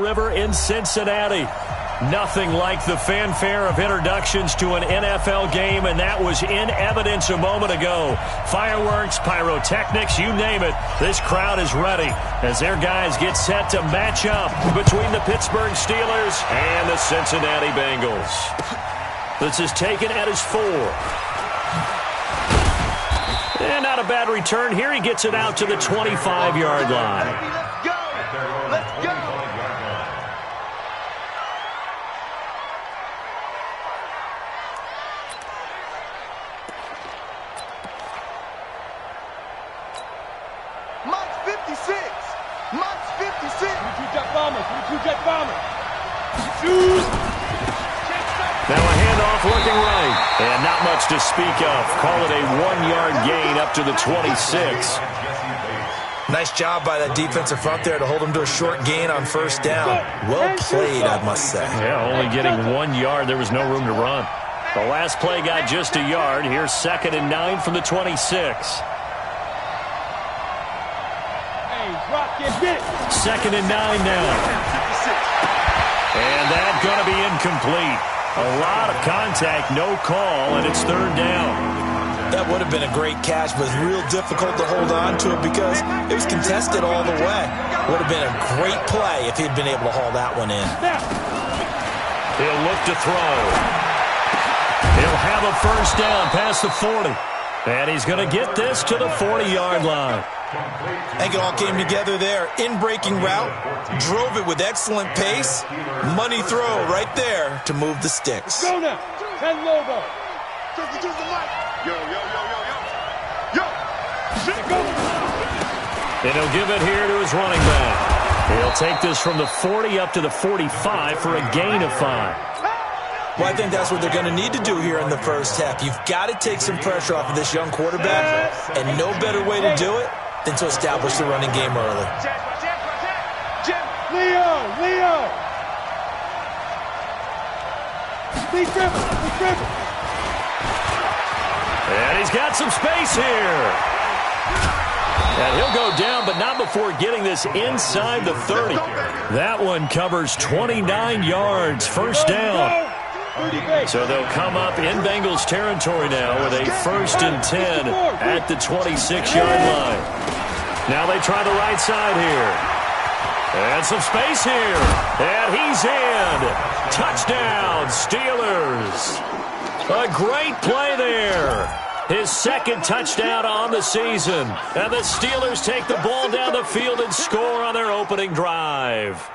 River in Cincinnati. Nothing like the fanfare of introductions to an NFL game, and that was in evidence a moment ago. Fireworks, pyrotechnics, you name it. This crowd is ready as their guys get set to match up between the Pittsburgh Steelers and the Cincinnati Bengals. This is taken at his 4. And not a bad return here. He gets it out to the 25-yard line. Let's go! Let's go! Mott's 56! Mott's 56! 2-jet bomber! 2-jet bomber! Now a handoff looking right. And not much to speak of. Call it a 1-yard gain up to the 26. Nice job by that defensive front there to hold him to a short gain on first down. Well played, I must say. Yeah, only getting 1 yard. There was no room to run. The last play got just a yard. Here's 2nd and 9 from the 26. 2nd and 9 now. And that's going to be incomplete. A lot of contact, no call, and it's 3rd down. That would have been a great catch, but it's real difficult to hold on to it because it was contested all the way. Would have been a great play if he'd been able to haul that one in. He'll look to throw. He'll have a first down past the 40. And he's going to get this to the 40-yard line. I think it all came together there. In-breaking route, drove it with excellent pace. Money throw right there to move the sticks. Go now. 10 Lobo. Yo. And he'll give it here to his running back. He'll take this from the 40 up to the 45 for a gain of 5. Well, I think that's what they're going to need to do here in the first half. You've got to take some pressure off of this young quarterback, and no better way to do it than to establish the running game early. Leo! Be driven! And he's got some space here. And he'll go down, but not before getting this inside the 30. That one covers 29 yards, first down. So they'll come up in Bengals territory now with a 1st and 10 at the 26-yard line. Now they try the right side here. And some space here. And he's in. Touchdown, Steelers. A great play there. His 2nd touchdown on the season. And the Steelers take the ball down the field and score on their opening drive.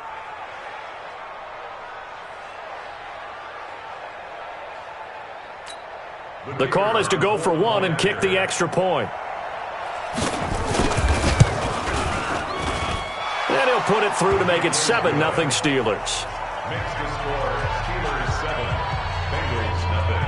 The call is to go for 1 and kick the extra point. And he'll put it through to make it 7-0 Steelers. Next to score, Steelers 7, Bengals nothing.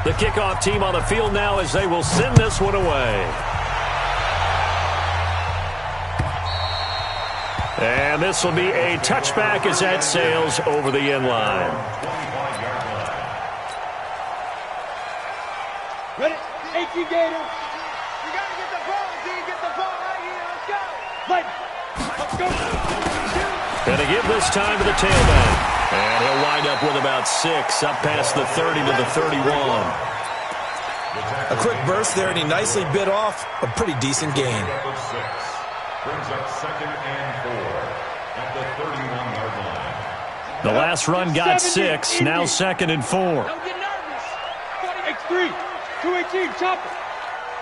The kickoff team on the field now as they will send this one away. And this will be a touchback as that sails over the end line. Ready? 18 Gator. You got to get the ball, D. Get the ball right here. Let's go. Let's go. And to give this time to the tailback. And he'll wind up with about 6 up past the 30 to the 31. A quick burst there, and he nicely bit off a pretty decent gain. Brings up 2nd and 4 at the 31-yard line. The last run got 6, now 2nd and 4. Don't get nervous. X3, 218, chopper.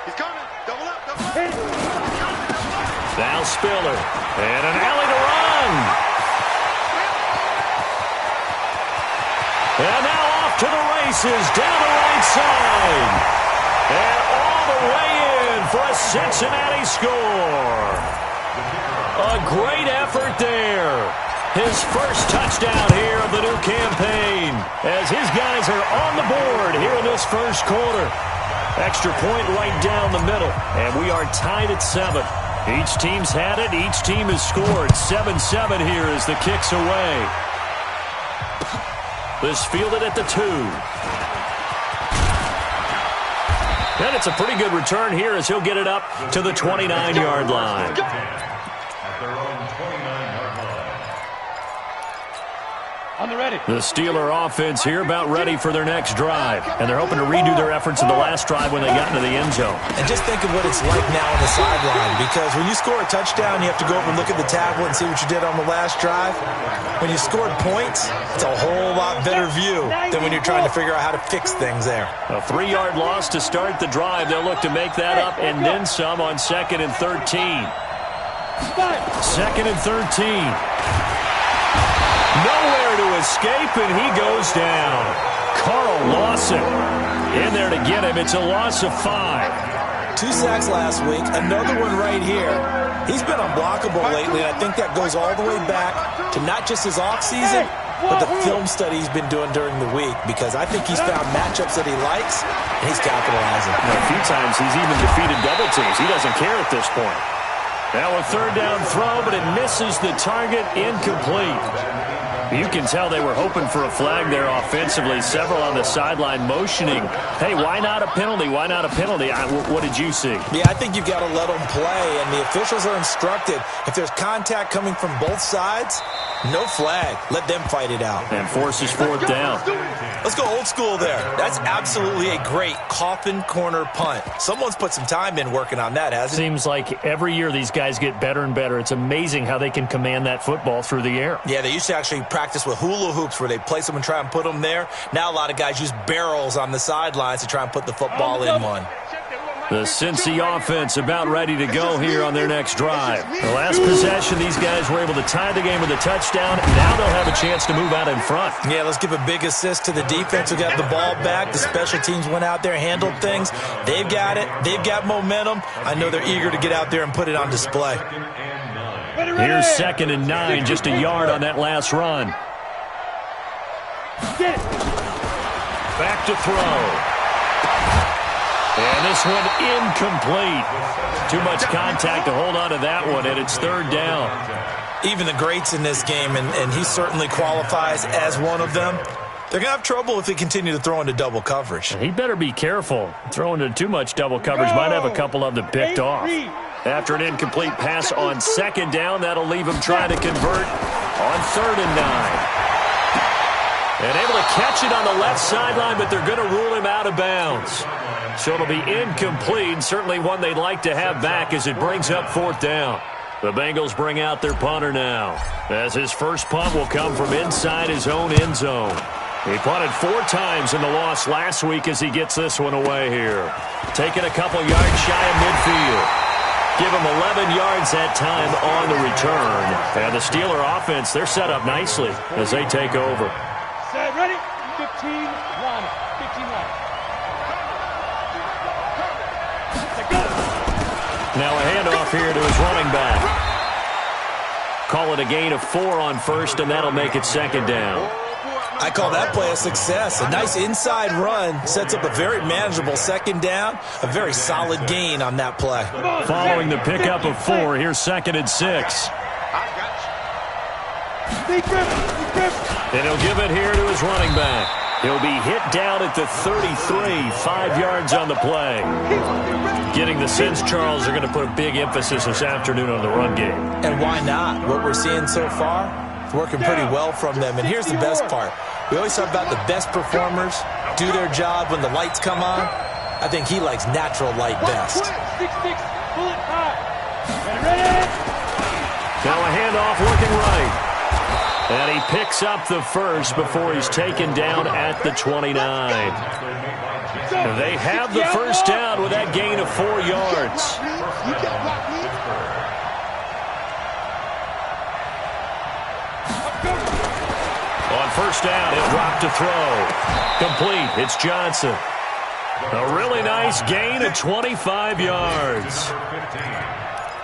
He's coming. Double up. Now Spiller. And an alley to run. And now off to the races down the right side. And all the way in for a Cincinnati score. A great effort there. His first touchdown here of the new campaign as his guys are on the board here in this first quarter. Extra point right down the middle. And we are tied at 7. Each team's had it. Each team has scored. 7-7 here as the kick's away. This fielded at the 2. And it's a pretty good return here as he'll get it up to the 29-yard line. At their own 29-yard line. On the ready. The Steeler offense here about ready for their next drive. And they're hoping to redo their efforts in the last drive when they got into the end zone. And just think of what it's like now on the sideline, because when you score a touchdown, you have to go over and look at the tablet and see what you did on the last drive. When you scored points, it's a whole lot better view than when you're trying to figure out how to fix things there. A 3-yard loss to start the drive. They'll look to make that up and then some on 2nd and 13. 2nd and 13. Nowhere to escape, and he goes down. Carl Lawson in there to get him. It's a loss of 5. 2 sacks last week, another one right here. He's been unblockable lately, and I think that goes all the way back to not just his offseason, but the film study he's been doing during the week, because I think he's found matchups that he likes, and he's capitalizing. A few times he's even defeated double teams. He doesn't care at this point. Now a 3rd down throw, but it misses the target, incomplete. You can tell they were hoping for a flag there offensively. Several on the sideline motioning, hey, why not a penalty? Why not a penalty? What did you see? Yeah, I think you've got to let them play, and the officials are instructed. If there's contact coming from both sides, no flag. Let them fight it out. And forces 4th down. Let's go old school there. That's absolutely a great coffin corner punt. Someone's put some time in working on that, hasn't it? Seems like every year these guys get better and better. It's amazing how they can command that football through the air. Yeah, they used to actually practice with hula hoops where they place them and try and put them there. Now a lot of guys use barrels on the sidelines to try and put the football in one. The Cincy offense about ready to go here on their next drive. The last possession, these guys were able to tie the game with a touchdown. Now they'll have a chance to move out in front. Yeah, let's give a big assist to the defense who got the ball back. The special teams went out there, handled things. They've got it. They've got momentum. I know they're eager to get out there and put it on display. Here's 2nd and 9, just a yard on that last run. Back to throw. And this one incomplete. Too much contact to hold on to that one, and it's 3rd down. Even the greats in this game, and he certainly qualifies as one of them, they're going to have trouble if they continue to throw into double coverage. He better be careful. Throwing into too much double coverage might have a couple of them picked off. After an incomplete pass on 2nd down, that'll leave him trying to convert on 3rd and 9. And able to catch it on the left sideline, but they're going to rule him out of bounds. So it'll be incomplete, certainly one they'd like to have back as it brings up 4th down. The Bengals bring out their punter now, as his first punt will come from inside his own end zone. He punted 4 times in the loss last week as he gets this one away here. Taking a couple yards shy of midfield. Give him 11 yards that time on the return. And the Steeler offense, they're set up nicely as they take over. Set, ready? 15 line. 15 line. Now a handoff here to his running back. Call it a gain of 4 on 1st, and that'll make it 2nd down. I call that play a success. A nice inside run sets up a very manageable 2nd down. A very solid gain on that play. Following the pickup of 4, here's 2nd and 6. And he'll give it here to his running back. He'll be hit down at the 33, 5 yards on the play. Getting the sense Charles are going to put a big emphasis this afternoon on the run game. And why not? What we're seeing so far, it's working pretty well from them. And here's the best part. We always talk about the best performers do their job when the lights come on. I think he likes natural light best. 6-6, bullet high. Ready? Now a handoff looking right. And he picks up the first before he's taken down at the 29. They have the first down with that gain of 4 yards. On first down, he'll drop to throw. Complete. It's Johnson. A really nice gain of 25 yards.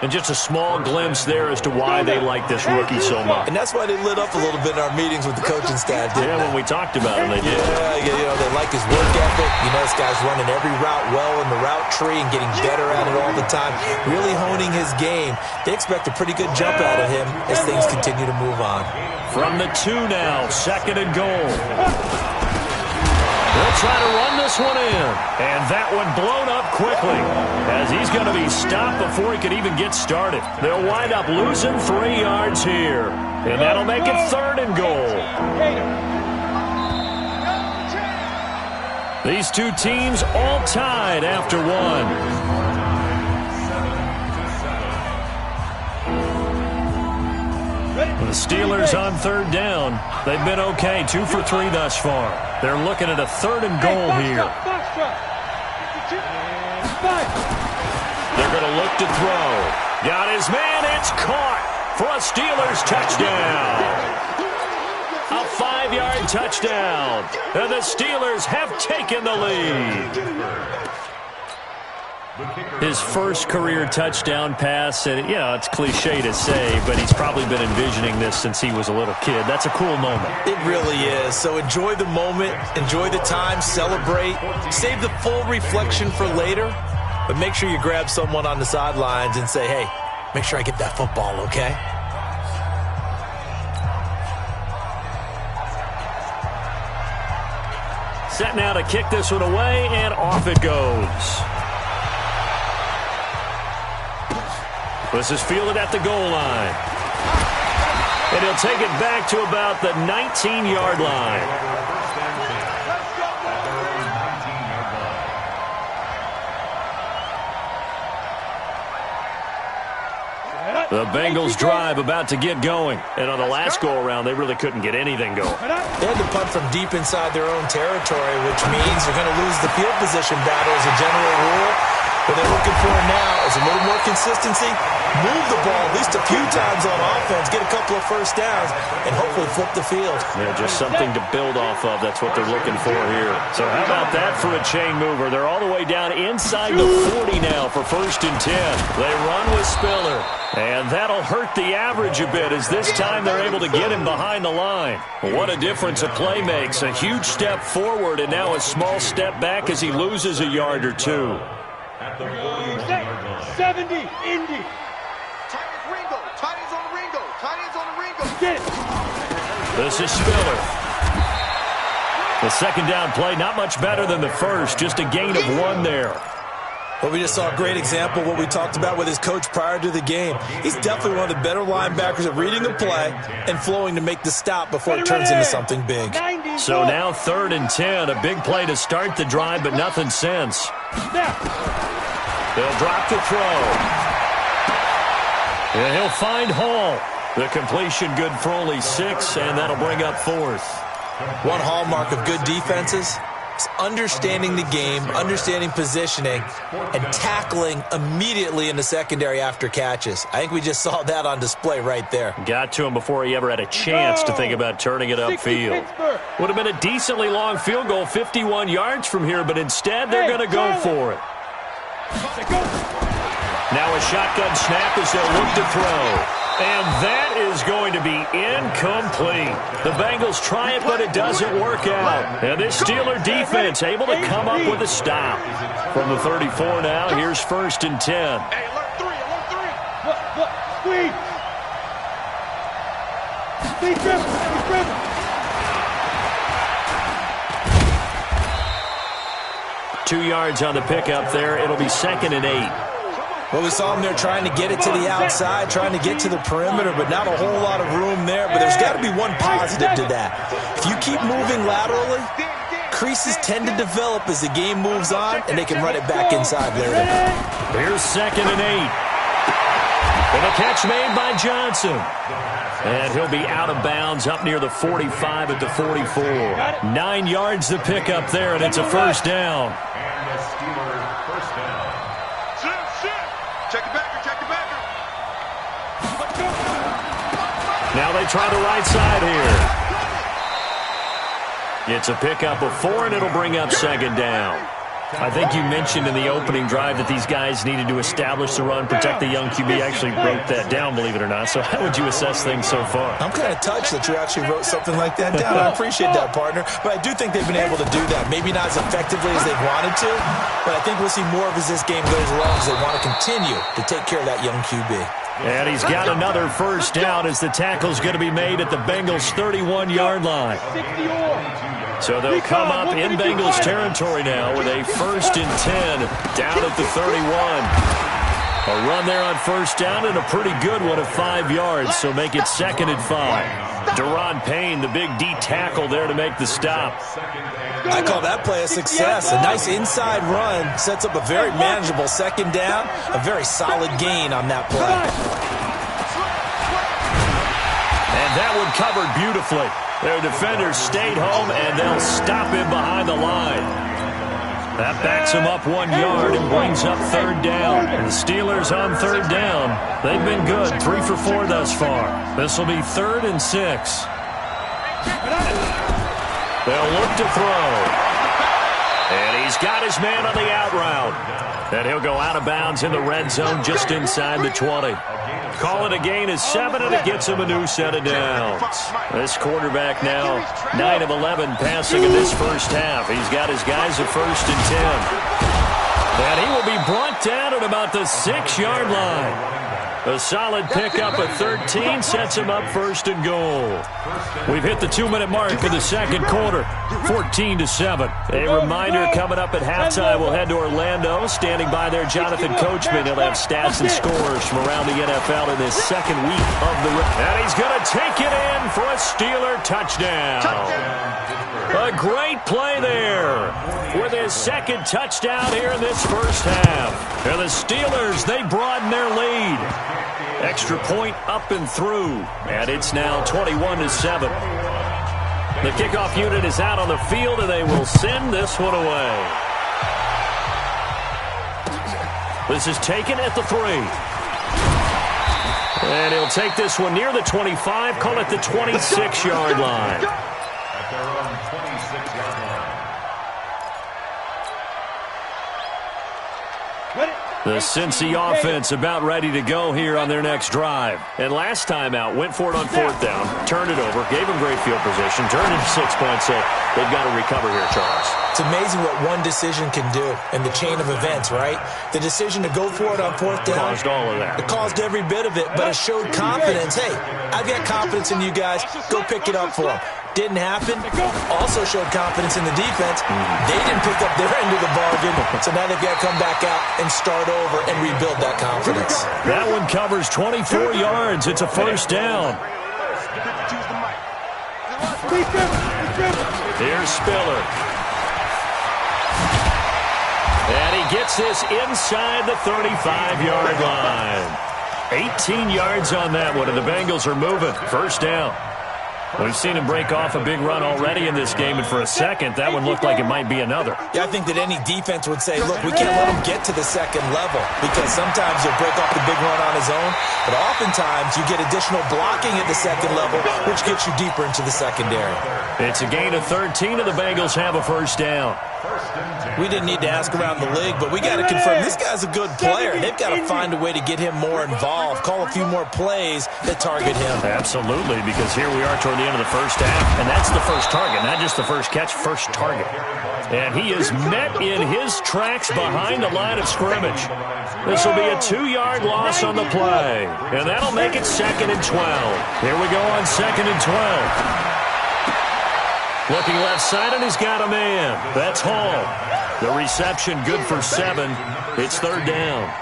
And just a small glimpse there as to why they like this rookie so much. And that's why they lit up a little bit in our meetings with the coaching staff, didn't they? When we talked about him, they did. Yeah, they like his work ethic. This guy's running every route well in the route tree and getting better at it all the time, really honing his game. They expect a pretty good jump out of him as things continue to move on. From the 2 now, 2nd and goal. They'll try to run this one in. And that one blown up quickly as he's going to be stopped before he can even get started. They'll wind up losing 3 yards here. And that'll make it 3rd and goal. These two teams all tied after one. The Steelers on 3rd down. They've been okay, 2 for 3 thus far. They're looking at a 3rd and goal here. They're going to look to throw. Got his man. It's caught for a Steelers touchdown. A 5-yard touchdown. And the Steelers have taken the lead. His first career touchdown pass, and it's cliche to say, but he's probably been envisioning this since he was a little kid. That's a cool moment. It really is. So enjoy the moment, enjoy the time, celebrate, save the full reflection for later, but make sure you grab someone on the sidelines and say, hey, make sure I get that football, okay? Set now to kick this one away, and off it goes. This is fielded at the goal line. And he'll take it back to about the 19-yard line. The Bengals drive about to get going. And on the last go-around, they really couldn't get anything going. They had to punt from deep inside their own territory, which means they're going to lose the field position battle as a general rule. What they're looking for now is a little more consistency, move the ball at least a few times on offense, get a couple of first downs, and hopefully flip the field. Yeah, just something to build off of. That's what they're looking for here. So how about that for a chain mover? They're all the way down inside the 40 now for 1st and 10. They run with Spiller. And that'll hurt the average a bit as this time they're able to get him behind the line. What a difference a play makes. A huge step forward and now a small step back as he loses a yard or 2. At the 41-yard line. 70, Indy. Titans Ringo. Titans on the Ringo. Titans on the Ringo. Get it. This is Spiller. The 2nd down play, not much better than the first. Just a gain of 1 there. Well, we just saw a great example of what we talked about with his coach prior to the game. He's definitely one of the better linebackers at reading the play and flowing to make the stop before it turns into something big. So now 3rd and 10. A big play to start the drive, but nothing since. They'll drop the throw. And he'll find Hall. The completion good for only 6, and that'll bring up 4th. One hallmark of good defenses is understanding the game, understanding positioning, and tackling immediately in the secondary after catches. I think we just saw that on display right there. Got to him before he ever had a chance to think about turning it upfield. Would have been a decently long field goal, 51 yards from here, but instead they're going to go for it. Now a shotgun snap as they'll look to throw. And that is going to be incomplete. The Bengals try it, but it doesn't work out. And this Steeler defense able to come up with a stop. From the 34 now, here's 1st and 10. Hey, alert 3, alert 3. Squeeze. Steve Griffin. 2 yards on the pickup there. It'll be 2nd and 8. Well, we saw him there trying to get it to the outside, trying to get to the perimeter, but not a whole lot of room there. But there's got to be one positive to that. If you keep moving laterally, creases tend to develop as the game moves on, and they can run it back inside later. Here's 2nd and 8. And a catch made by Johnson. And he'll be out of bounds up near the 45 at the 44. 9 yards to pick up there, and it's a 1st down. And the Steelers first down. Check the backer, check the backer. Now they try the right side here. It's a pickup of 4, and it'll bring up 2nd down. I think you mentioned in the opening drive that these guys needed to establish the run, protect the young QB. I actually wrote that down, believe it or not. So how would you assess things so far? I'm kind of touched that you actually wrote something like that down. I appreciate that, partner. But I do think they've been able to do that. Maybe not as effectively as they wanted to, but I think we'll see more of as this game goes along because they want to continue to take care of that young QB. And he's got another first down as the tackle's going to be made at the Bengals' 31-yard line. So they'll come up in Bengals territory now with a 1st and 10 down at the 31. A run there on first down and a pretty good one of 5 yards, so make it 2nd and 5. Daron Payne, the big D tackle there to make the stop. I call that play a success. A nice inside run sets up a very manageable 2nd down, a very solid gain on that play. And that one covered beautifully. Their defenders stayed home, and they'll stop him behind the line. That backs him up 1 yard and brings up 3rd down. And the Steelers on 3rd down. They've been good, 3 for 4 thus far. This will be 3rd and 6. They'll look to throw. And he's got his man on the out route. And he'll go out of bounds in the red zone just inside the 20. Call it a gain of 7, and it gets him a new set of downs. This quarterback now 9 of 11 passing in this first half. He's got his guys at 1st and 10. And he will be brought down at about the 6-yard line. A solid pickup at 13 sets him up 1st and goal. We've hit the 2-minute mark of the 2nd quarter, 14-7. A reminder coming up at halftime, we'll head to Orlando. Standing by there, Jonathan Coachman. He'll have stats and scores from around the NFL in this 2nd week of the race. And he's going to take it in for a Steeler touchdown. A great play there with his 2nd touchdown here in this first half. And the Steelers, they broaden their lead. Extra point up and through, and it's now 21-7. The kickoff unit is out on the field, and they will send this one away. This is taken at the 3. And he'll take this one near the 25, call it the 26-yard line. At their own 26-yard line. The Cincy offense about ready to go here on their next drive. And last time out, went for it on 4th down, turned it over, gave them great field position, turned it to 6 points, so they've got to recover here, Charles. It's amazing what one decision can do in the chain of events, right? The decision to go for it on 4th down. Caused all of that. It caused every bit of it, but it showed confidence. Hey, I've got confidence in you guys. Go pick it up for them. Didn't happen. Also showed confidence in the defense. They didn't pick up their end of the bargain, so now they've got to come back out and start over and rebuild that confidence. That one covers 24 yards. It's a 1st down. Here's Spiller. And he gets this inside the 35-yard line. 18 yards on that one, and the Bengals are moving. 1st down. We've seen him break off a big run already in this game, and for a second, that one looked like it might be another. Yeah, I think that any defense would say, look, we can't let him get to the 2nd level, because sometimes he'll break off the big run on his own, but oftentimes you get additional blocking at the 2nd level, which gets you deeper into the secondary. It's a gain of 13, and the Bengals have a 1st down. We didn't need to ask around the league, but we got to confirm this guy's a good player. They've got to find a way to get him more involved, call a few more plays that target him. Absolutely, because here we are toward the end of the first half, and that's the first target, not just the first catch, first target. And he is met in his tracks behind the line of scrimmage. This will be a 2-yard loss on the play, and that'll make it 2nd and 12. Here we go on 2nd and 12. Looking left side, and he's got a man. That's Hall. The reception good for 7. It's 3rd down.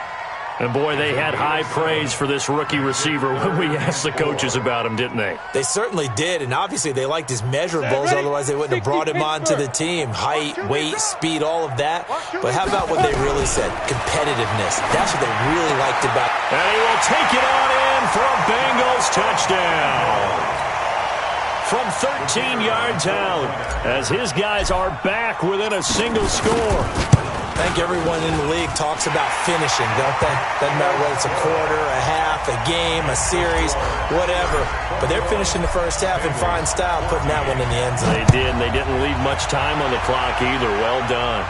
And, boy, they had high praise for this rookie receiver when we asked the coaches about him, didn't they? They certainly did, and obviously they liked his measurables. Otherwise, they wouldn't have brought him onto the team. Height, weight, speed, all of that. But how about what they really said? Competitiveness. That's what they really liked about him. And he will take it on in for a Bengals touchdown. From 13 yards out, as his guys are back within a single score. I think everyone in the league talks about finishing, don't they? Doesn't matter whether it's a quarter, a half, a game, a series, whatever. But they're finishing the first half in fine style, putting that one in the end zone. They did, and they didn't leave much time on the clock either. Well done.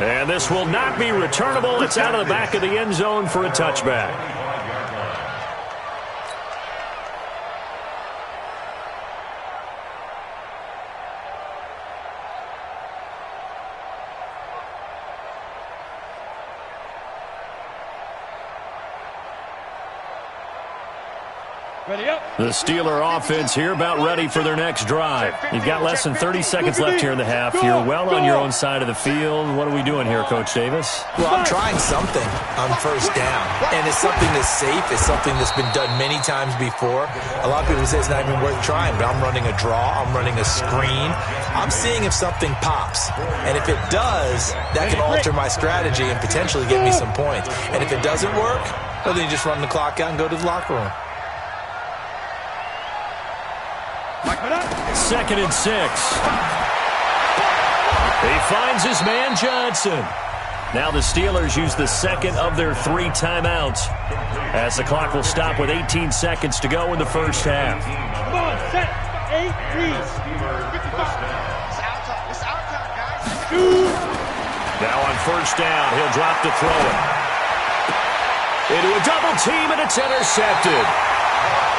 And this will not be returnable. It's out of the back of the end zone for a touchback. The Steeler offense here about ready for their next drive. You've got less than 30 seconds left here in the half. You're well on your own side of the field. What are we doing here, Coach Davis? Well, I'm trying something on first down, and it's something that's safe. It's something that's been done many times before. A lot of people say it's not even worth trying, but I'm running a draw. I'm running a screen. I'm seeing if something pops, and if it does, that can alter my strategy and potentially get me some points. And if it doesn't work, well, then you just run the clock out and go to the locker room. 2nd and 6. He finds his man Johnson. Now the Steelers use the second of their 3 timeouts as the clock will stop with 18 seconds to go in the first half. Come on, set. 8, please. Now on first down, he'll drop to throw it. Into a double team, and it's intercepted.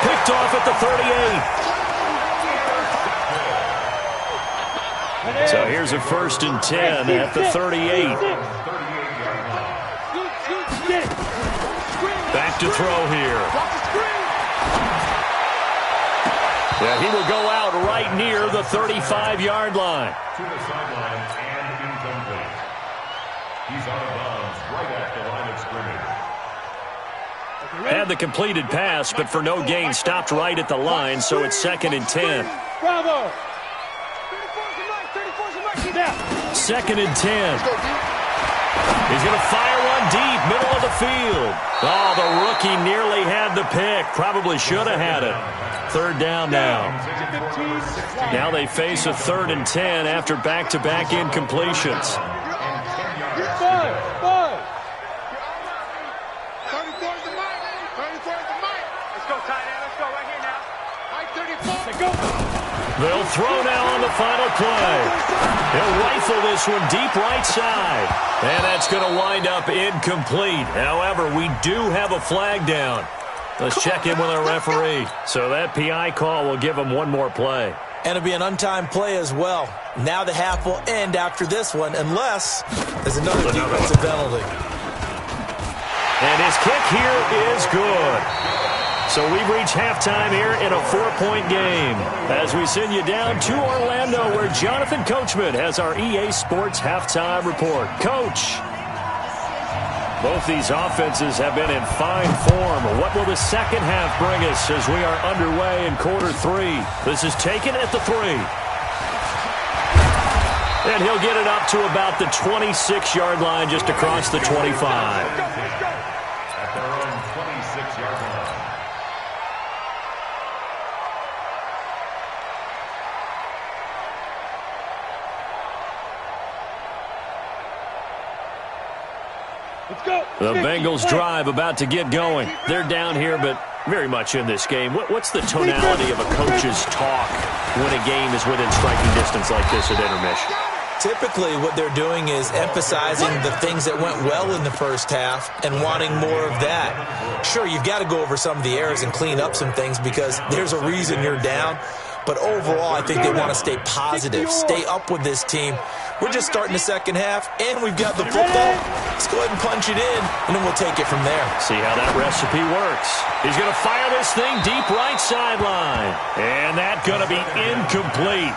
Picked off at the 38. So here's a 1st and 10 at the 38. Back to throw here. Yeah, he will go out right near the 35-yard line. To the sideline and incomplete. He's out of bounds right at the line of scrimmage. Had the completed pass, but for no gain, stopped right at the line, so it's 2nd and 10. Bravo. 2nd and 10. He's going to fire one deep, middle of the field. Oh, the rookie nearly had the pick. Probably should have had it. 3rd down now. Now they face a 3rd and 10 after back-to-back incompletions. 34 is the mic. 34 is the mic. Let's go, tight end. Let's go right here now. Mike 34. Let's go. They'll throw now on the final play. He'll rifle this one deep right side. And that's going to wind up incomplete. However, we do have a flag down. Let's check in with our referee. So that PI call will give him one more play. And it'll be an untimed play as well. Now the half will end after this one, unless there's another defensive penalty. And his kick here is good. So we've reached halftime here in a 4-point game as we send you down to Orlando where Jonathan Coachman has our EA Sports halftime report. Coach, both these offenses have been in fine form. What will the second half bring us as we are underway in quarter 3? This is taken at the 3. And he'll get it up to about the 26-yard line just across the 25. At their own 26-yard line. The Bengals drive about to get going. They're down here, but very much in this game. What's the tonality of a coach's talk when a game is within striking distance like this at intermission? Typically, what they're doing is emphasizing the things that went well in the first half and wanting more of that. Sure, you've got to go over some of the errors and clean up some things because there's a reason you're down. But overall, I think they want to stay positive, stay up with this team. We're just starting the second half, and we've got the football. Let's go ahead and punch it in, and then we'll take it from there. See how that recipe works. He's going to fire this thing deep right sideline. And that's going to be incomplete.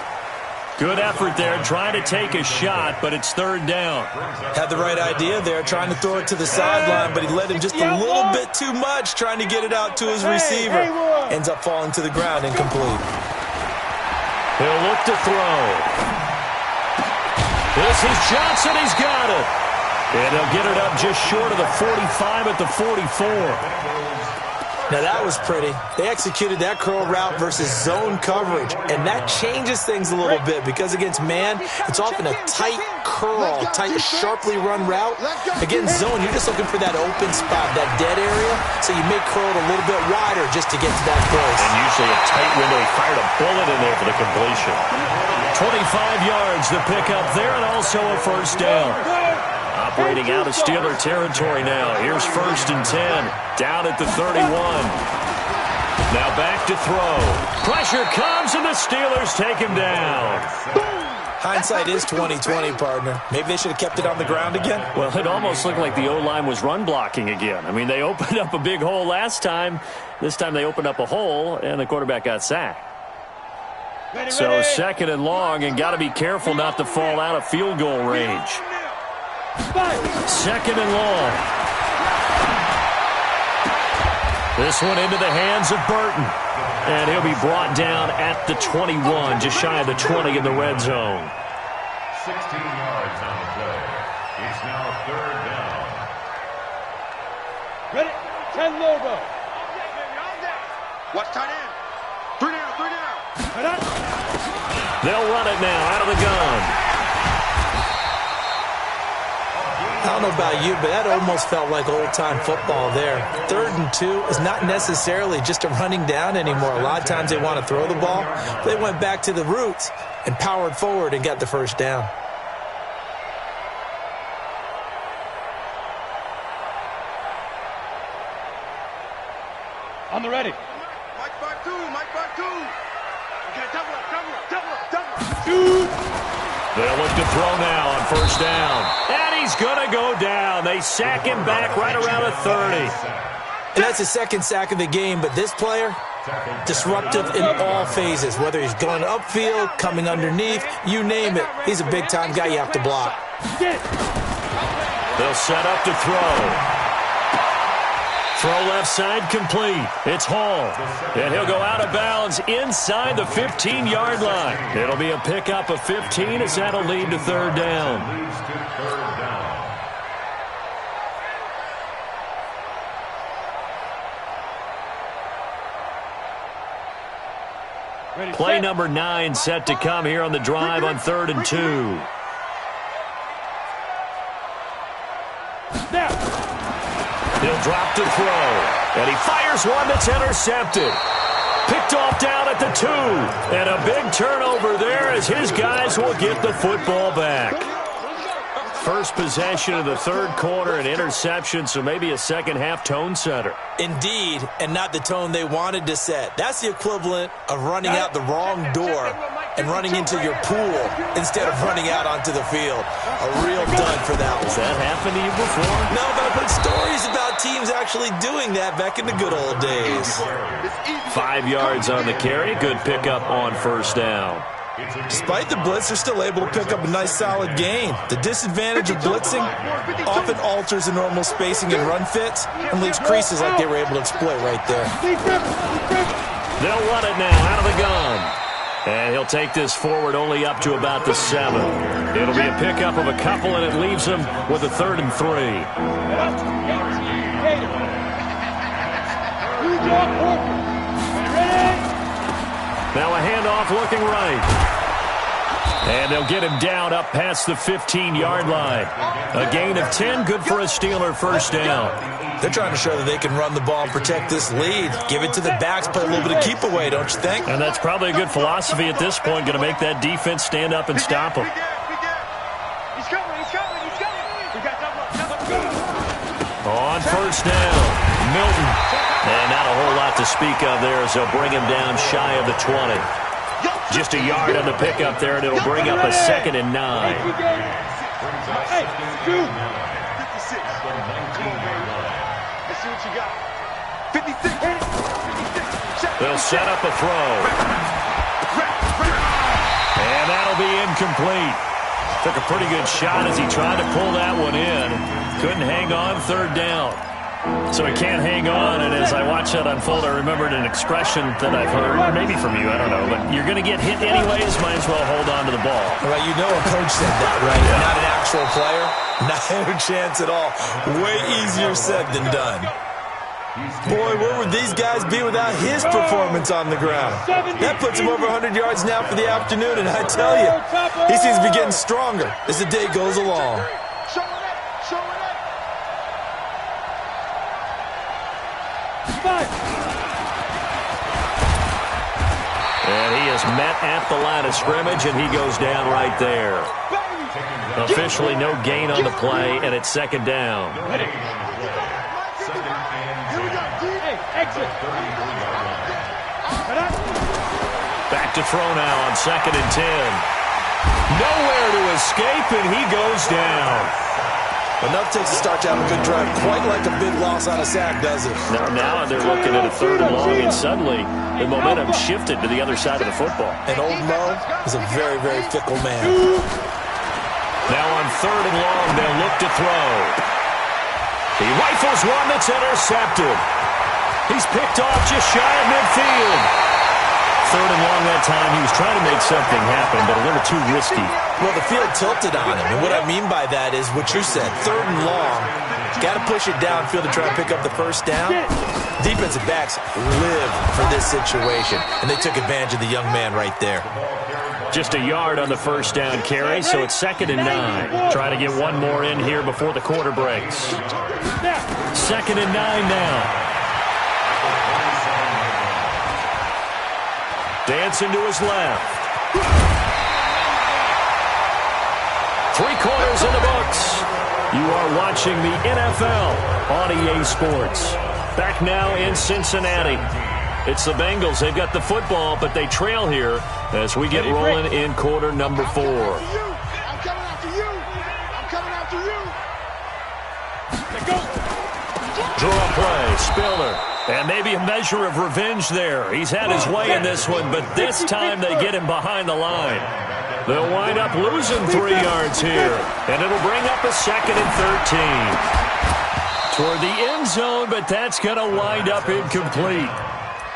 Good effort there, trying to take a shot, but it's 3rd down. Had the right idea there, trying to throw it to the sideline, but he let him just a little bit too much, trying to get it out to his receiver. Ends up falling to the ground, incomplete. He'll look to throw. This is Johnson. He's got it. And he'll get it up just short of the 45 at the 44. Now, that was pretty. They executed that curl route versus zone coverage, and that changes things a little bit because against man, it's often a tight curl, tight, sharply run route. Against zone, you're just looking for that open spot, that dead area, so you may curl it a little bit wider just to get to that place. And usually a tight window. He fired a bullet in there for the completion. 25 yards to pick up there, and also a first down. Operating out of Steeler territory now. Here's 1st and 10. Down at the 31. Now back to throw. Pressure comes, and the Steelers take him down. Hindsight is 20/20, partner. Maybe they should have kept it on the ground again. Well, it almost looked like the O-line was run blocking again. I mean, they opened up a big hole last time. This time they opened up a hole, and the quarterback got sacked. So 2nd and long, and got to be careful not to fall out of field goal range. 2nd and long. This one into the hands of Burton. And he'll be brought down at the 21, just shy of the 20 in the red zone. 16 yards on the play. It's now 3rd down. Ready? 10 logo. Watch tight end. 3 down. They'll run it now out of the gun. I don't know about you, but that almost felt like old-time football there. 3rd and 2 is not necessarily just a running down anymore. A lot of times they want to throw the ball. They went back to the roots and powered forward and got the 1st down. On the ready. Mike back 2. Okay, double up. Shoot. They'll look to throw now on 1st down. And he's going to go down. They sack him back right around the 30. And that's the 2nd sack of the game, but this player, disruptive in all phases, whether he's going upfield, coming underneath, you name it. He's a big-time guy you have to block. They'll set up to throw. Throw left side complete. It's Hall. And he'll go out of bounds inside the 15-yard line. It'll be a pickup of 15 as that'll lead to 3rd down. Play number 9 set to come here on the drive on 3rd and 2. He'll drop to throw. And he fires one that's intercepted. Picked off down at the 2. And a big turnover there as his guys will get the football back. First possession of the 3rd quarter, an interception, so maybe a second-half tone setter. Indeed, and not the tone they wanted to set. That's the equivalent of running out the wrong door and running into your pool instead of running out onto the field. A real dud for that one. Has that happened to you before? No, but I've heard stories about teams actually doing that back in the good old days. 5 yards on the carry. Good pickup on 1st down. Despite the blitz, they're still able to pick up a nice solid gain. The disadvantage of blitzing often alters the normal spacing and run fits and leaves creases like they were able to exploit right there. They'll run it now out of the gun. And he'll take this forward only up to about the 7. It'll be a pickup of a couple, and it leaves him with a 3rd and 3. Now a handoff looking right. And they'll get him down up past the 15-yard line. A gain of 10, good for a Steeler 1st down. They're trying to show that they can run the ball and protect this lead. Give it to the backs, play a little bit of keep away, don't you think? And that's probably a good philosophy at this point, going to make that defense stand up and stop him. He's coming. On 1st down, Milton. And not a whole lot to speak of there as they'll bring him down shy of the 20. Just a yard on the pickup there, and it'll bring up a 2nd and 9. Hey, dude. 56. Let's see what you got. 56. They'll set up a throw. And that'll be incomplete. Took a pretty good shot as he tried to pull that one in. Couldn't hang on 3rd down. So he can't hang on, and as I watch that unfold, I remembered an expression that I've heard, maybe from you, I don't know, but you're going to get hit anyways, might as well hold on to the ball. Well, you know a coach said that, right? Yeah. Not an actual player. Not a chance at all. Way easier said than done. Boy, where would these guys be without his performance on the ground? That puts him over 100 yards now for the afternoon, and I tell you, he seems to be getting stronger as the day goes along. And he is met at the line of scrimmage, and he goes down right there. Officially no gain on the play, and it's second down. Ready. Hey, exit. Back to throw now on 2nd and 10. Nowhere to escape, and he goes down. Enough takes to start to have a good drive. Quite like a big loss on a sack, does it? Now they're looking at a 3rd and long, and suddenly the momentum shifted to the other side of the football. And old Mo is a very, very fickle man. Now on 3rd and long, they'll look to throw. He rifles one that's intercepted. He's picked off just shy of midfield. 3rd and long that time. He was trying to make something happen, but a little too risky. Well, the field tilted on him, and what I mean by that is what you said. 3rd and long, got to push it downfield to try and pick up the first down. Defensive backs live for this situation, and they took advantage of the young man right there. Just a yard on the first down carry, so it's 2nd and 9. Try to get one more in here before the quarter breaks. 2nd and 9 now. Dancing to his left. 3 quarters in the books. You are watching the NFL on EA Sports. Back now in Cincinnati. It's the Bengals. They've got the football, but they trail here as we get rolling in quarter number 4. I'm coming after you. I'm coming after you. Let's go. Draw play, Spiller. And maybe a measure of revenge there. He's had his way in this one, but this time they get him behind the line. They'll wind up losing 3 yards here, and it'll bring up a 2nd and 13. Toward the end zone, but that's going to wind up incomplete.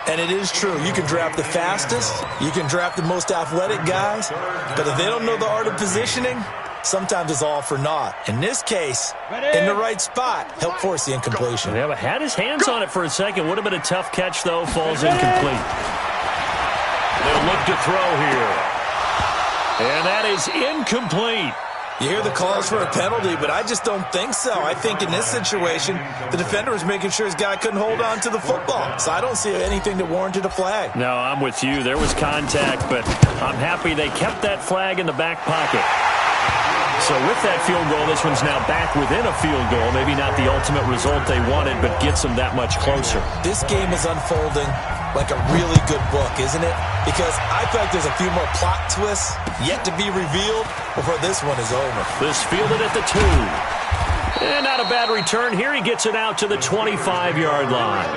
And it is true. You can draft the fastest. You can draft the most athletic guys. But if they don't know the art of positioning, sometimes it's all for naught. In this case, in the right spot, help force the incompletion. Yeah, but had his hands on it for a second. Would have been a tough catch, though. Falls incomplete. They'll look to throw here. And that is incomplete. You hear the calls for a penalty, but I just don't think so. I think in this situation, the defender was making sure his guy couldn't hold on to the football. So I don't see anything that warranted a flag. No, I'm with you. There was contact, but I'm happy they kept that flag in the back pocket. So with that field goal, this one's now back within a field goal. Maybe not the ultimate result they wanted, but gets them that much closer. This game is unfolding like a really good book, isn't it? Because I feel like there's a few more plot twists yet to be revealed before this one is over. This fielded at the 2. And not a bad return. Here he gets it out to the 25-yard line.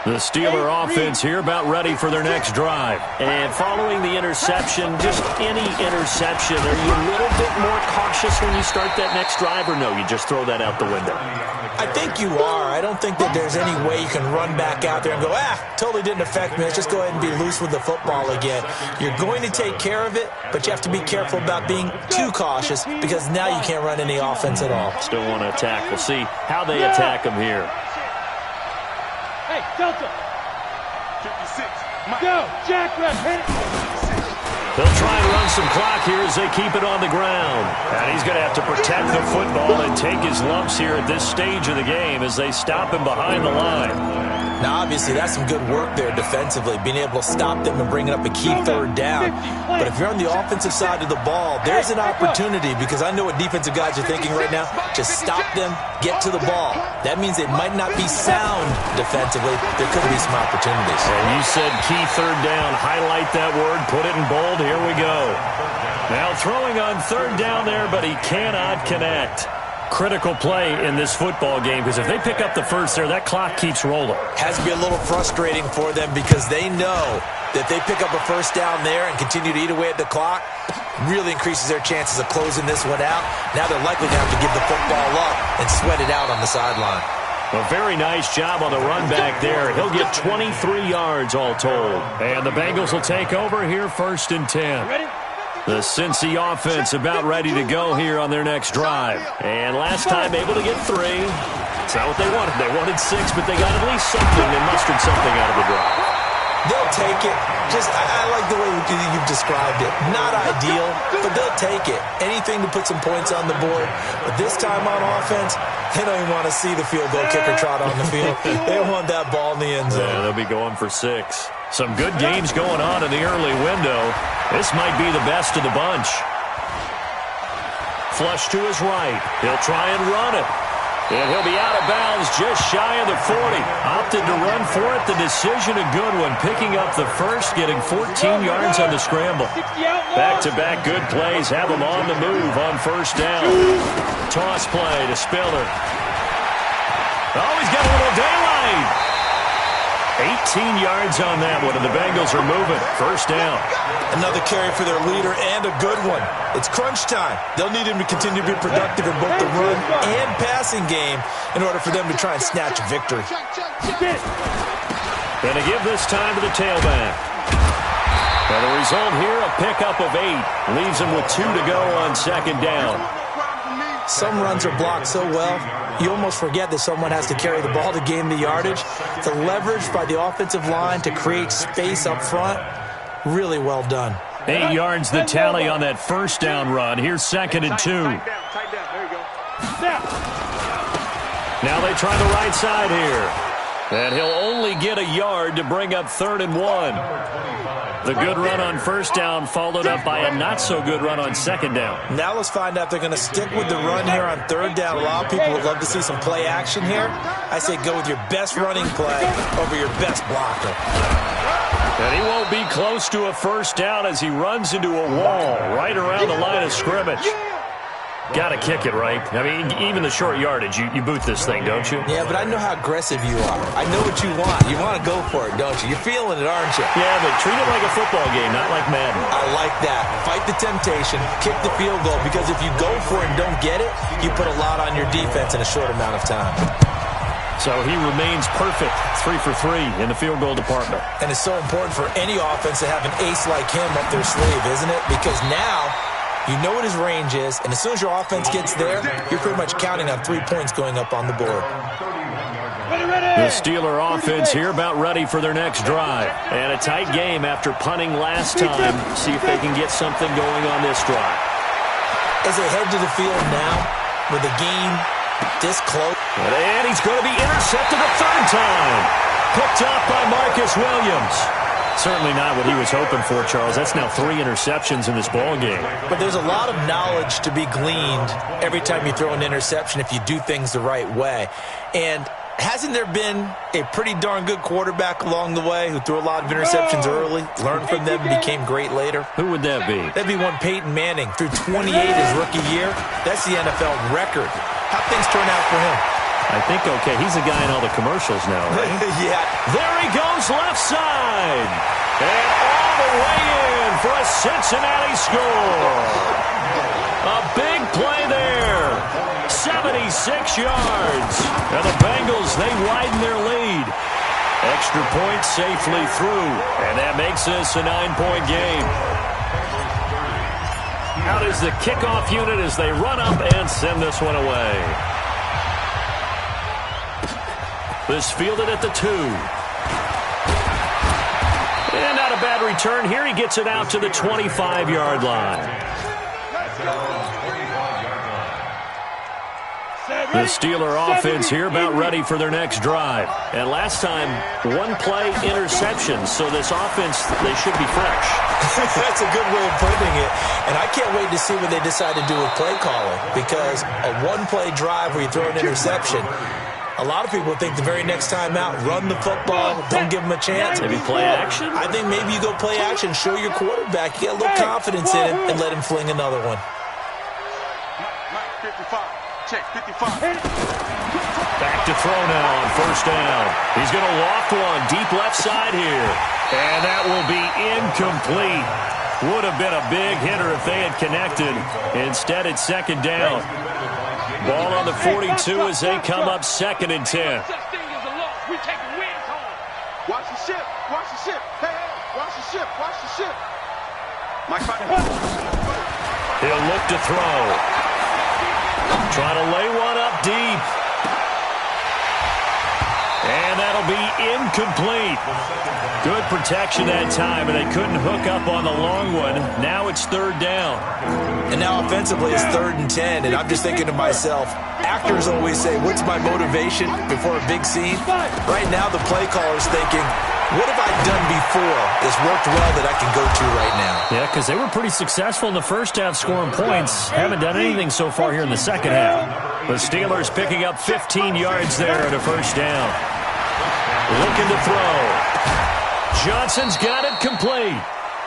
The Steeler offense here about ready for their next drive. And following the interception, just any interception, are you a little bit more cautious when you start that next drive, or no, you just throw that out the window? I think you are. I don't think that there's any way you can run back out there and go, totally didn't affect me. Let's just go ahead and be loose with the football again. You're going to take care of it, but you have to be careful about being too cautious because now you can't run any offense at all. Still want to attack. We'll see how they attack him here. Hey, Delta. 56. Go. Jack left. Hit it. They'll try and run some clock here as they keep it on the ground. And he's going to have to protect the football and take his lumps here at this stage of the game as they stop him behind the line. Now, obviously, that's some good work there defensively, being able to stop them and bringing up a key 3rd down. But if you're on the offensive side of the ball, there's an opportunity because I know what defensive guys are thinking right now. Just stop them, get to the ball. That means it might not be sound defensively. There could be some opportunities. And you said key 3rd down. Highlight that word. Put it in bold. Here we go. Now throwing on 3rd down there, but he cannot connect. Critical play in this football game because if they pick up the first there, that clock keeps rolling. Has to be a little frustrating for them because they know that they pick up a first down there and continue to eat away at the clock, really increases their chances of closing this one out. Now they're likely to have to give the football up and sweat it out on the sideline. A very nice job on the run back there. He'll get 23 yards all told. And the Bengals will take over here 1st and 10. Ready? The Cincy offense about ready to go here on their next drive. And last time able to get 3. It's not what they wanted. They wanted 6, but they got at least something. They mustered something out of the drive. They'll take it. I like the way you've described it. Not ideal, but they'll take it. Anything to put some points on the board. But this time on offense, they don't even want to see the field goal kicker trot on the field. They want that ball in the end zone. Yeah, they'll be going for 6. Some good games going on in the early window. This might be the best of the bunch. Flush to his right. He'll try and run it. And he'll be out of bounds just shy of the 40. Opted to run for it. The decision a good one. Picking up the first, getting 14 yards on the scramble. Back-to-back good plays have him on the move on first down. Toss play to Spiller. Oh, he's got a little daylight. 18 yards on that one, and the Bengals are moving. First down. Another carry for their leader, and a good one. It's crunch time. They'll need him to continue to be productive in both the run and passing game in order for them to try and snatch victory. Going to give this time to the tailback. And the result here, a pickup of 8. Leaves him with 2 to go on second down. Some runs are blocked so well, you almost forget that someone has to carry the ball to gain the yardage. The leverage by the offensive line to create space up front, really well done. 8 yards the tally on that first down run. Here's second and 2. Tight down. There you go. Now they try the right side here. And he'll only get a yard to bring up 3rd and 1. The good run on first down followed up by a not-so-good run on second down. Now let's find out if they're going to stick with the run here on 3rd down. A lot of people would love to see some play action here. I say go with your best running play over your best blocker. And he won't be close to a first down as he runs into a wall right around the line of scrimmage. Got to kick it, right? I mean, even the short yardage, you boot this thing, don't you? Yeah, but I know how aggressive you are. I know what you want. You want to go for it, don't you? You're feeling it, aren't you? Yeah, but treat it like a football game, not like Madden. I like that. Fight the temptation, kick the field goal, because if you go for it and don't get it, you put a lot on your defense in a short amount of time. So he remains perfect, 3 for 3 in the field goal department. And it's so important for any offense to have an ace like him up their sleeve, isn't it? Because now you know what his range is, and as soon as your offense gets there, you're pretty much counting on 3 points going up on the board. The Steeler offense here about ready for their next drive. And a tight game after punting last time. See if they can get something going on this drive. As they head to the field now, with the game this close. And he's going to be intercepted a 3rd time. Picked off by Marcus Williams. Certainly not what he was hoping for, Charles. That's now 3 interceptions in this ball game. But there's a lot of knowledge to be gleaned every time you throw an interception if you do things the right way. And hasn't there been a pretty darn good quarterback along the way who threw a lot of interceptions early, learned from them, and became great later? Who would that be? That'd be one Peyton Manning. Threw 28 his rookie year. That's the NFL record. How'd things turn out for him? I think, okay, he's a guy in all the commercials now, right? Yeah. There he goes left side. And all the way in for a Cincinnati score. A big play there. 76 yards. And the Bengals, they widen their lead. Extra point safely through. And that makes this a 9-point game. Out is the kickoff unit as they run up and send this one away. This fielded at the 2. And not a bad return. Here he gets it out to the 25-yard line. The Steeler offense here about ready for their next drive. And last time, 1-play interception. So this offense, they should be fresh. That's a good way of putting it. And I can't wait to see what they decide to do with play calling. Because a 1-play drive where you throw an interception, a lot of people think the very next time out, run the football, don't give them a chance. Maybe play action? I think maybe you go play action, show your quarterback, get a little confidence in him, and let him fling another one. 55. Check, 55. Back to throw now on first down. He's going to loft one deep left side here. And that will be incomplete. Would have been a big hitter if they had connected. Instead, it's second down. Ball on the 42 as they come up 2nd and 10. Watch the ship. Watch the ship. Hey, watch the ship. Watch the ship. Mike, he'll look to throw. Trying to lay one up deep. And that'll be incomplete. Good protection that time, and they couldn't hook up on the long one. Now it's third down. And now offensively it's 3rd and 10, and I'm just thinking to myself, actors always say, what's my motivation before a big scene? Right now the play caller's thinking, what have I done before that's worked well that I can go to right now? Yeah, because they were pretty successful in the first half scoring points. Haven't done anything so far here in the second half. The Steelers picking up 15 yards there at a first down. Looking to throw. Johnson's got it complete.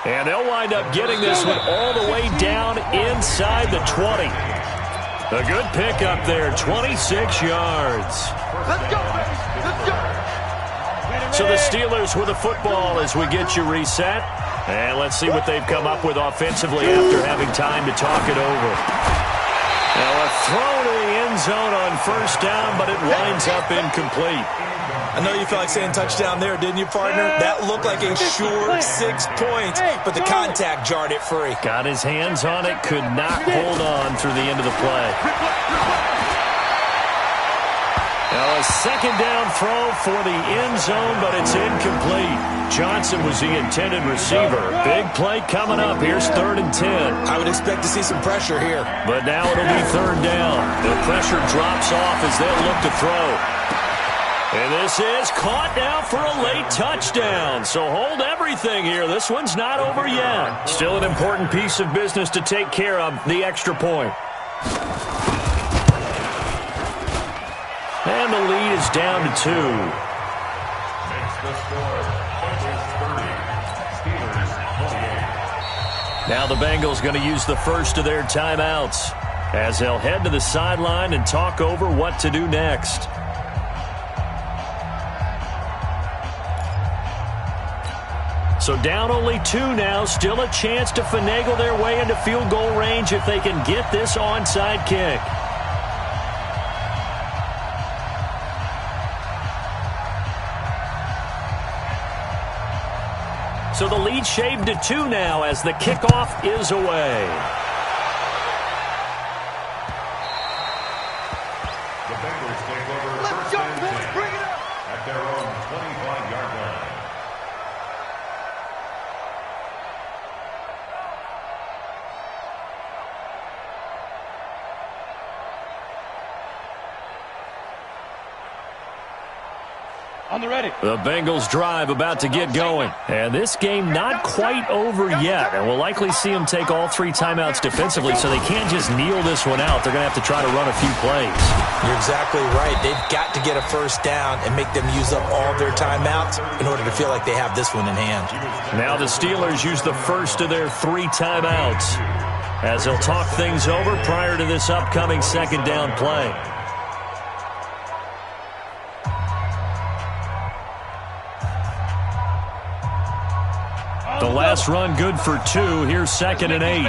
And they'll wind up getting this one all the way down inside the 20. A good pickup there, 26 yards. Let's go, baby. Let's go. So the Steelers with the football as we get you reset. And let's see what they've come up with offensively after having time to talk it over. Now a throw to the end zone on first down, but it winds up incomplete. I know you felt like saying touchdown there, didn't you, partner? That looked like a sure 6 points, but the contact jarred it free. Got his hands on it, could not hold on through the end of the play. Now a second down throw for the end zone, but it's incomplete. Johnson was the intended receiver. Big play coming up. Here's 3rd and 10. I would expect to see some pressure here. But now it'll be 3rd down. The pressure drops off as they'll look to throw. And this is caught now for a late touchdown. So hold everything here. This one's not over yet. Still an important piece of business to take care of, the extra point. And the lead is down to 2. Makes the score. Bengals 30. Steelers 28. Now the Bengals going to use the first of their timeouts as they'll head to the sideline and talk over what to do next. So down only 2 now. Still a chance to finagle their way into field goal range if they can get this onside kick. So the lead shaved to 2 now as the kickoff is away. The Bengals take over first and 10 at their own 25-yard line. On the ready. The Bengals drive about to get going. And this game not quite over yet. And we'll likely see them take all 3 timeouts defensively, so they can't just kneel this one out. They're going to have to try to run a few plays. You're exactly right. They've got to get a first down and make them use up all their timeouts in order to feel like they have this one in hand. Now the Steelers use the first of their 3 timeouts as they'll talk things over prior to this upcoming second down play. The last run good for 2. Here's 2nd and 8.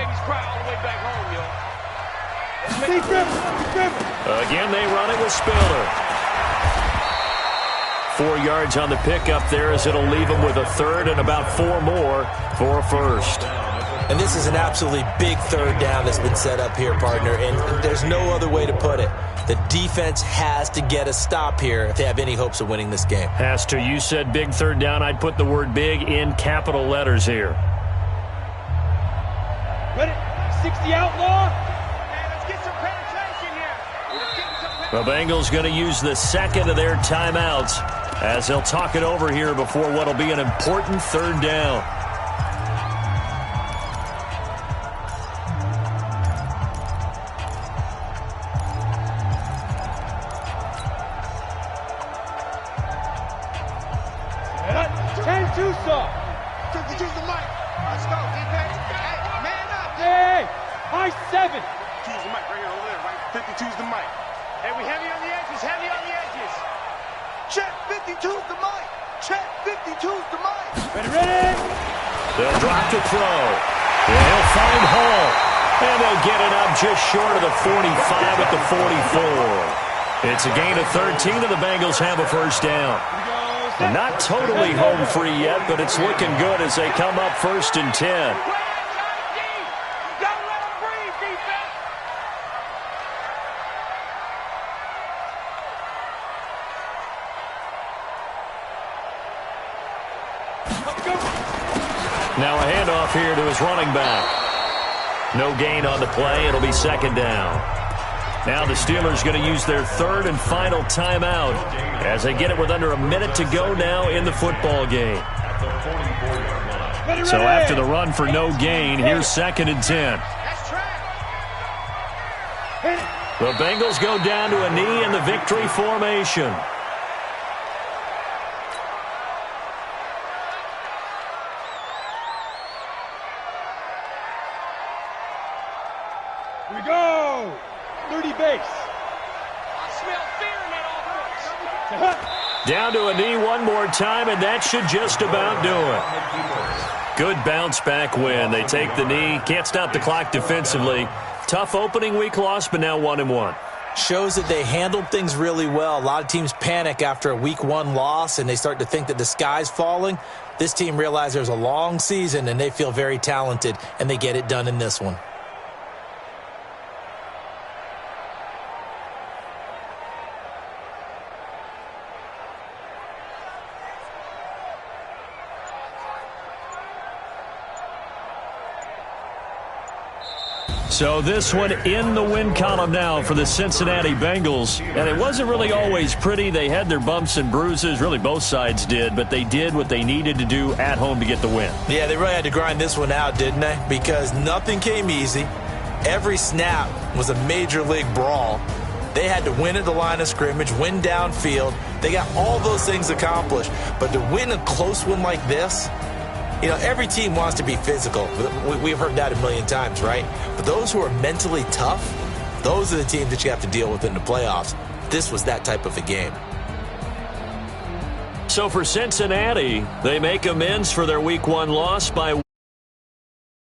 Again, they run it with Spiller. 4 yards on the pickup there as it'll leave them with a 3rd and about 4 more for a first. And this is an absolutely big 3rd down that's been set up here, partner, and there's no other way to put it. The defense has to get a stop here if they have any hopes of winning this game. Has to. You said big 3rd down. I'd put the word big in capital letters here. Ready? 60 outlaw. Hey, let's get some penetration here. Let's get some The Bengals going to use the second of their timeouts as they'll talk it over here before what will be an important 3rd down. They'll drop to throw. And he'll find Hall. And they'll get it up just short of the 45 at the 44. It's a gain of 13, and the Bengals have a first down. Not totally home free yet, but it's looking good as they come up 1st and 10. Now a handoff here to his running back. No gain on the play. It'll be second down. Now the Steelers going to use their third and final timeout as they get it with under a minute to go now in the football game. So after the run for no gain, here's 2nd and 10. The Bengals go down to a knee in the victory formation. Here we go. 30 base. I smell fear in that offense. Down to a knee one more time, and that should just about do it. Good bounce-back win. They take the knee. Can't stop the clock defensively. Tough opening week loss, but now 1-1. Shows that they handled things really well. A lot of teams panic after a week 1 loss, and they start to think that the sky's falling. This team realized there's a long season, and they feel very talented, and they get it done in this one. So this one in the win column now for the Cincinnati Bengals. And it wasn't really always pretty. They had their bumps and bruises. Really, both sides did. But they did what they needed to do at home to get the win. Yeah, they really had to grind this one out, didn't they? Because nothing came easy. Every snap was a major league brawl. They had to win at the line of scrimmage, win downfield. They got all those things accomplished. But to win a close one like this, you know, every team wants to be physical. We've heard that a million times, right? But those who are mentally tough, those are the teams that you have to deal with in the playoffs. This was that type of a game. So for Cincinnati, they make amends for their Week 1 loss by